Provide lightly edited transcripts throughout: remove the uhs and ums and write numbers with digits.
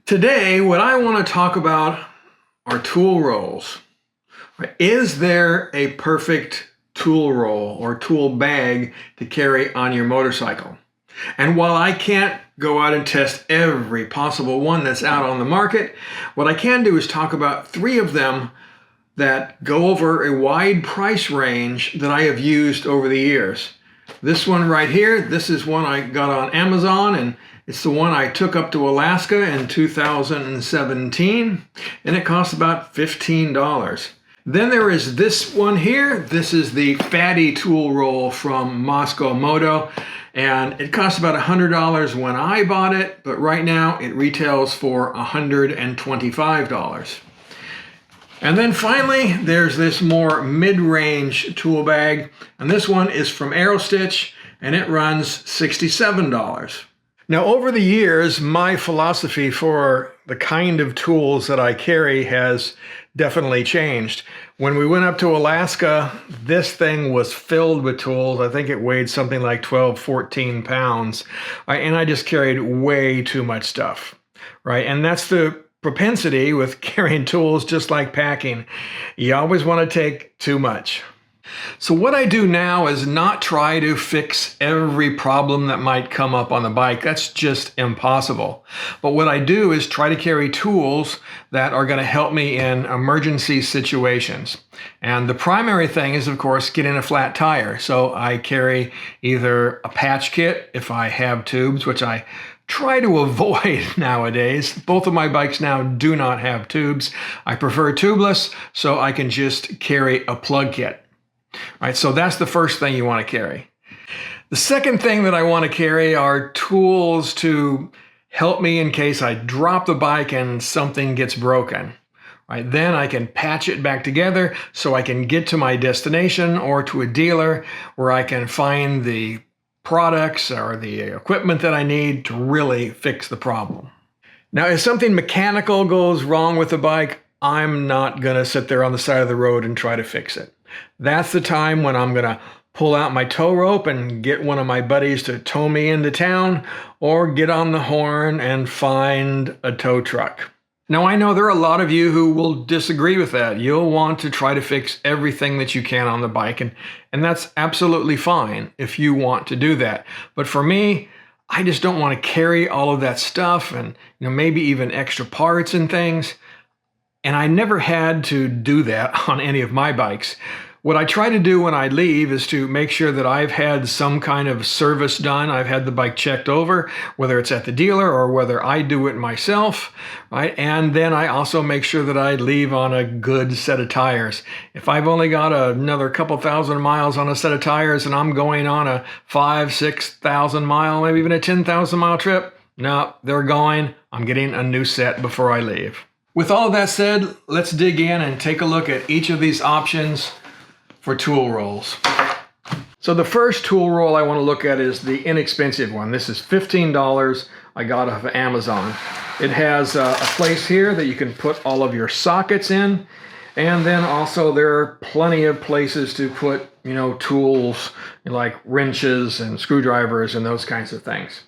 Today, what I want to talk about are tool rolls. Is there a perfect tool roll or tool bag to carry on your motorcycle? And while I can't go out and test every possible one that's out on the market, what I can do is talk about 3 of them that go over a wide price range that I have used over the years. This one right here, this is one I got on Amazon, and it's the one I took up to Alaska in 2017, and it cost about $15. Then there is this one here. This is the fatty tool roll from Mosko Moto, and it cost about $100 when I bought it, but right now it retails for $125. And then finally, there's this more mid-range tool bag, and this one is from Aerostich, and it runs $67. Now, over the years, my philosophy for the kind of tools that I carry has definitely changed. When we went up to Alaska, this thing was filled with tools. I think it weighed something like 12, 14 pounds, and I just carried way too much stuff, right? And that's the propensity with carrying tools, just like packing. You always want to take too much. So what I do now is not try to fix every problem that might come up on the bike. That's just impossible. But what I do is try to carry tools that are going to help me in emergency situations. And the primary thing is, of course, getting a flat tire. So I carry either a patch kit if I have tubes, which I try to avoid nowadays. Both of my bikes now do not have tubes. I prefer tubeless, so I can just carry a plug kit. Right, so that's the first thing you want to carry. The second thing that I want to carry are tools to help me in case I drop the bike and something gets broken. Right, then I can patch it back together so I can get to my destination or to a dealer where I can find the products or the equipment that I need to really fix the problem. Now, if something mechanical goes wrong with the bike, I'm not going to sit there on the side of the road and try to fix it. That's the time when I'm going to pull out my tow rope and get one of my buddies to tow me into town, or get on the horn and find a tow truck. Now, I know there are a lot of you who will disagree with that. You'll want to try to fix everything that you can on the bike, and that's absolutely fine if you want to do that. But for me, I just don't want to carry all of that stuff and maybe even extra parts and things. And I never had to do that on any of my bikes. What I try to do when I leave is to make sure that I've had some kind of service done. I've had the bike checked over, whether it's at the dealer or whether I do it myself, right? And then I also make sure that I leave on a good set of tires. If I've only got another couple thousand miles on a set of tires and I'm going on a 5,000, 6,000 mile, maybe even a 10,000 mile trip, no, they're going. I'm getting a new set before I leave. With all of that said, let's dig in and take a look at each of these options for tool rolls. So the first tool roll I want to look at is the inexpensive one. This is $15 I got off of Amazon. It has a place here that you can put all of your sockets in, and then also there are plenty of places to put tools like wrenches and screwdrivers and those kinds of things.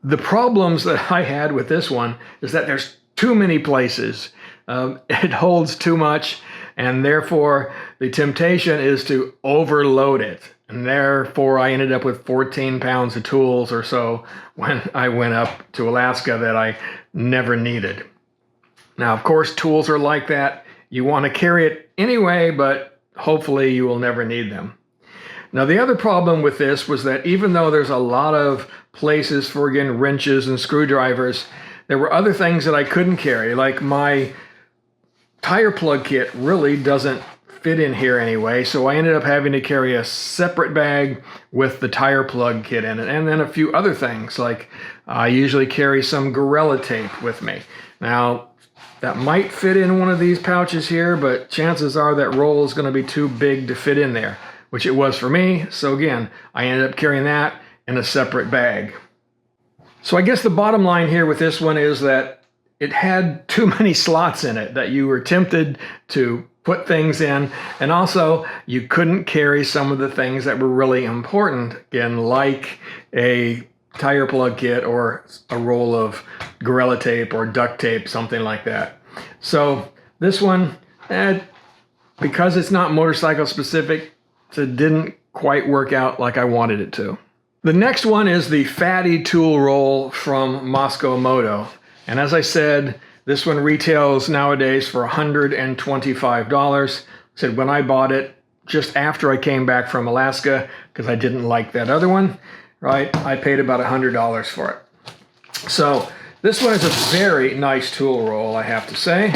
The problems that I had with this one is that there's too many places. It holds too much, and therefore the temptation is to overload it. And therefore I ended up with 14 pounds of tools or so when I went up to Alaska that I never needed. Now, of course, tools are like that. You want to carry it anyway, but hopefully you will never need them. Now, the other problem with this was that even though there's a lot of places for, again, wrenches and screwdrivers, there were other things that I couldn't carry, like my tire plug kit really doesn't fit in here anyway, so I ended up having to carry a separate bag with the tire plug kit in it, and then a few other things, like I usually carry some Gorilla tape with me. Now, that might fit in one of these pouches here, but chances are that roll is going to be too big to fit in there, which it was for me, so again, I ended up carrying that in a separate bag. So I guess the bottom line here with this one is that it had too many slots in it, that you were tempted to put things in, and also you couldn't carry some of the things that were really important, again, like a tire plug kit or a roll of Gorilla Tape or duct tape, something like that. So this one, because it's not motorcycle specific, it didn't quite work out like I wanted it to. The next one is the Fatty tool roll from Mosko Moto. And as I said, this one retails nowadays for $125. I said when I bought it just after I came back from Alaska, because I didn't like that other one, right? I paid about $100 for it. So this one is a very nice tool roll, I have to say,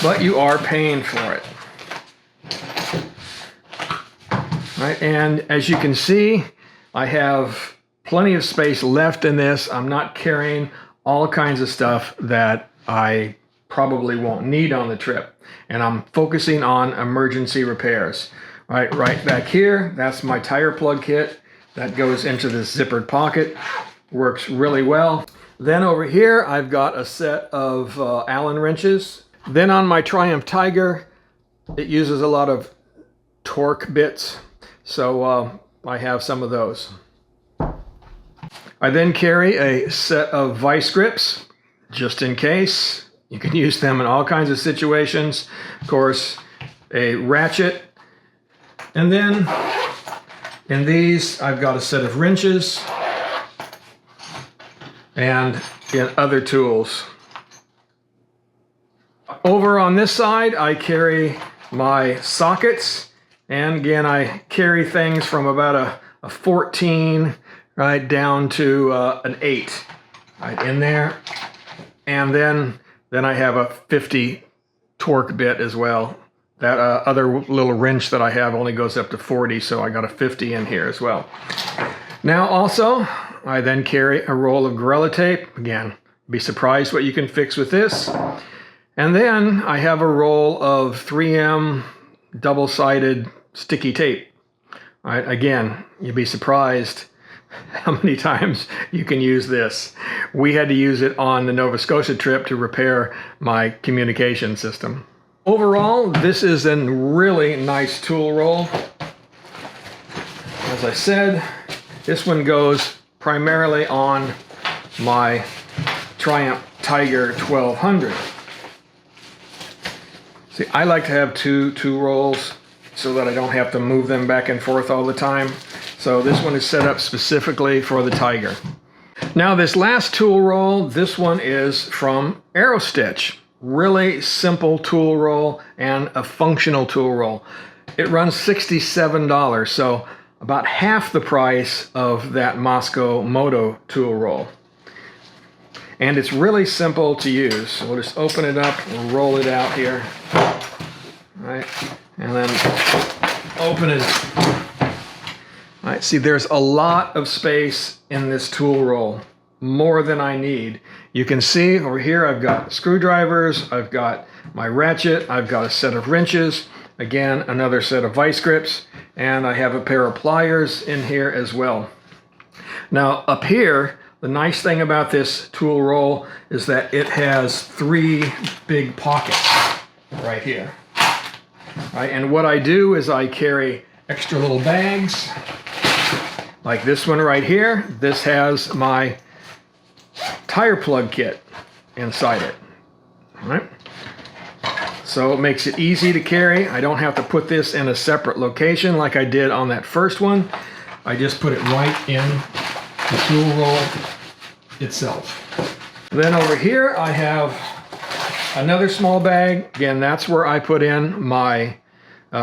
but you are paying for it. Right, and as you can see, I have plenty of space left in this. I'm not carrying all kinds of stuff that I probably won't need on the trip. And I'm focusing on emergency repairs. Right back here, that's my tire plug kit. That goes into this zippered pocket. Works really well. Then over here, I've got a set of Allen wrenches. Then on my Triumph Tiger, it uses a lot of torque bits. So I have some of those. I then carry a set of vice grips, just in case. You can use them in all kinds of situations. Of course, a ratchet. And then in these, I've got a set of wrenches and other tools. Over on this side, I carry my sockets. And again, I carry things from about a 14 right down to an 8 right in there. And then I have a 50 torque bit as well. That other little wrench that I have only goes up to 40, so I got a 50 in here as well. Now also, I then carry a roll of Gorilla Tape. Again, be surprised what you can fix with this. And then I have a roll of 3M double-sided sticky tape. All right, again, you'd be surprised how many times you can use this. We had to use it on the Nova Scotia trip to repair my communication system. Overall, this is a really nice tool roll. As I said, this one goes primarily on my Triumph Tiger 1200. See, I like to have two rolls so that I don't have to move them back and forth all the time. So this one is set up specifically for the Tiger. Now this last tool roll, this one is from Aerostich. Really simple tool roll and a functional tool roll. It runs $67, so about half the price of that Mosko Moto tool roll. And it's really simple to use. So we'll just open it up and roll it out here. Right, and then open it. All right, see, there's a lot of space in this tool roll, more than I need. You can see over here I've got screwdrivers, I've got my ratchet, I've got a set of wrenches, again another set of vice grips, and I have a pair of pliers in here as well. Now up here, the nice thing about this tool roll is that it has 3 big pockets right here. Right, and what I do is I carry extra little bags like this one right here. This has my tire plug kit inside it. All right. So it makes it easy to carry. I don't have to put this in a separate location like I did on that first one. I just put it right in the tool roll itself. Then over here I have another small bag. Again, that's where I put in my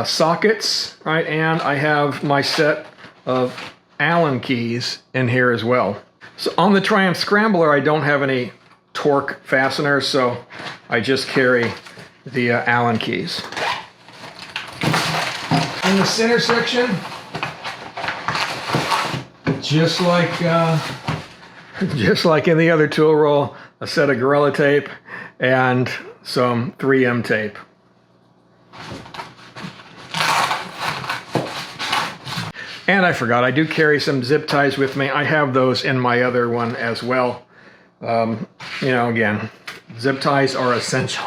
sockets, right? And I have my set of Allen keys in here as well. So on the Triumph Scrambler, I don't have any torque fasteners, so I just carry the Allen keys. In the center section, just like in the other tool roll, a set of Gorilla Tape and some 3M tape. And I forgot, I do carry some zip ties with me. I have those in my other one as well. You know, again, zip ties are essential.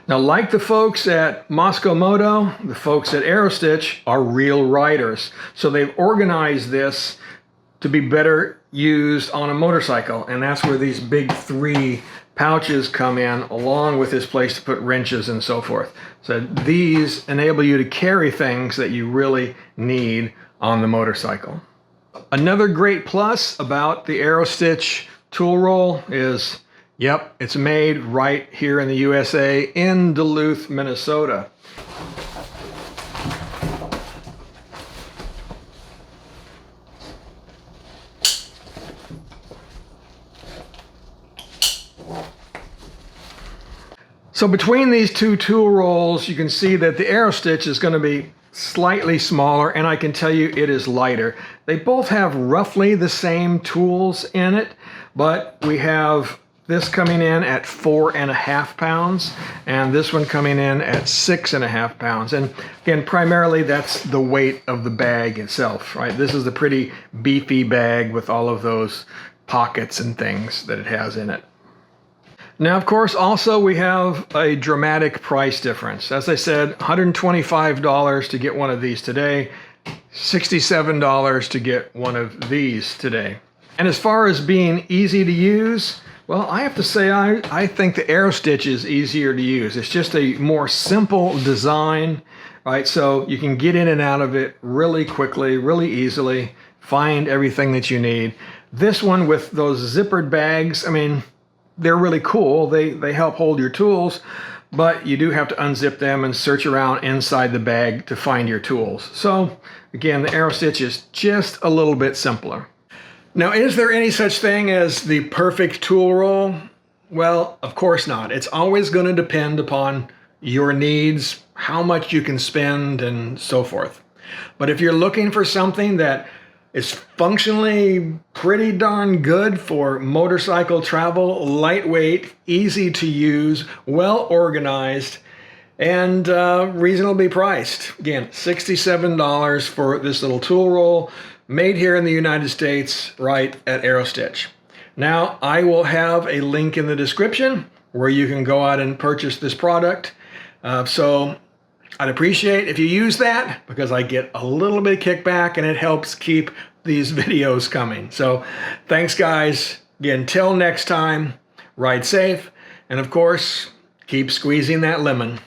Now, like the folks at Mosko Moto, the folks at Aerostich are real riders. So they've organized this to be better used on a motorcycle. And that's where these big 3 pouches come in, along with this place to put wrenches and so forth. So these enable you to carry things that you really need on the motorcycle. Another great plus about the Aerostich tool roll is, yep, it's made right here in the USA in Duluth, Minnesota. So between these 2 tool rolls, you can see that the Aerostich is going to be slightly smaller, and I can tell you it is lighter. They both have roughly the same tools in it, but we have this coming in at 4.5 pounds, and this one coming in at 6.5 pounds. And again, primarily that's the weight of the bag itself, right? This is a pretty beefy bag with all of those pockets and things that it has in it. Now, of course, also we have a dramatic price difference. As I said, $125 to get one of these today, $67 to get one of these today. And as far as being easy to use, well, I have to say I think the Aerostich is easier to use. It's just a more simple design, right? So you can get in and out of it really quickly, really easily, find everything that you need. This one with those zippered bags, I mean, they're really cool. They help hold your tools, but you do have to unzip them and search around inside the bag to find your tools. So again, the Aerostich is just a little bit simpler. Now, is there any such thing as the perfect tool roll? Well, of course not. It's always going to depend upon your needs, how much you can spend, and so forth. But if you're looking for something that is functionally pretty darn good for motorcycle travel, lightweight, easy to use, well organized, and reasonably priced. Again, $67 for this little tool roll, made here in the United States, right at Aerostich. Now, I will have a link in the description where you can go out and purchase this product. So I'd appreciate if you use that, because I get a little bit of kickback and it helps keep these videos coming. So thanks, guys. Again, till next time, ride safe, and of course, keep squeezing that lemon.